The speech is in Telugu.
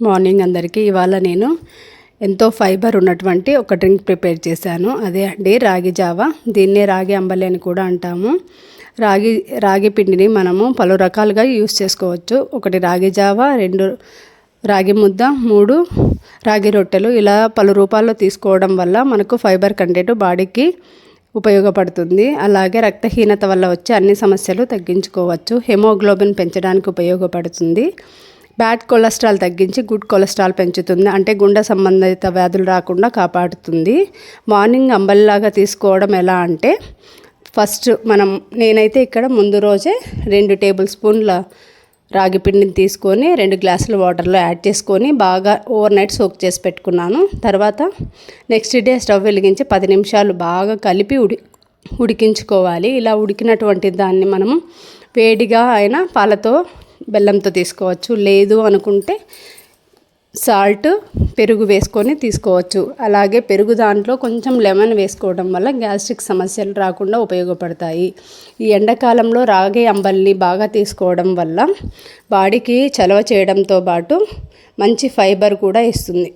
మార్నింగ్ అందరికీ ఇవాళ నేను ఎంతో ఫైబర్ ఉన్నటువంటి ఒక డ్రింక్ ప్రిపేర్ చేశాను. అదే అండి రాగి జావా. దీన్నే రాగి అంబలి అని కూడా అంటాము. రాగి పిండిని మనము పలు రకాలుగా యూస్ చేసుకోవచ్చు. 1 రాగి జావా, 2 రాగి ముద్ద, 3 రాగి రొట్టెలు, ఇలా పలు రూపాల్లో తీసుకోవడం వల్ల మనకు ఫైబర్ కంటెంట్ బాడీకి ఉపయోగపడుతుంది. అలాగే రక్తహీనత వల్ల వచ్చే అన్ని సమస్యలు తగ్గించుకోవచ్చు. హెమోగ్లోబిన్ పెంచడానికి ఉపయోగపడుతుంది. బ్యాడ్ కొలెస్ట్రాల్ తగ్గించి గుడ్ కొలెస్ట్రాల్ పెంచుతుంది. అంటే గుండె సంబంధిత వ్యాధులు రాకుండా కాపాడుతుంది. మార్నింగ్ అంబలిలాగా తీసుకోవడం ఎలా అంటే, ఫస్ట్ నేనైతే ఇక్కడ ముందు రోజే 2 టేబుల్ స్పూన్ల రాగి పిండిని తీసుకొని 2 గ్లాసుల వాటర్లో యాడ్ చేసుకొని బాగా ఓవర్ నైట్ సోక్ చేసి పెట్టుకున్నాను. తర్వాత నెక్స్ట్ డే స్టవ్ వెలిగించి 10 నిమిషాలు బాగా కలిపి ఉడికించుకోవాలి. ఇలా ఉడికినటువంటి దాన్ని మనము వేడిగా అయినా పాలతో బెల్లంతో తీసుకోవచ్చు. లేదు అనుకుంటే సాల్ట్, పెరుగు వేసుకొని తీసుకోవచ్చు. అలాగే పెరుగు దాంట్లో కొంచెం లెమన్ వేసుకోవడం వల్ల గ్యాస్ట్రిక్ సమస్యలు రాకుండా ఉపయోగపడతాయి. ఈ ఎండాకాలంలో రాగి అంబలిని బాగా తీసుకోవడం వల్ల బాడీకి చలవ చేయడంతో పాటు మంచి ఫైబర్ కూడా ఇస్తుంది.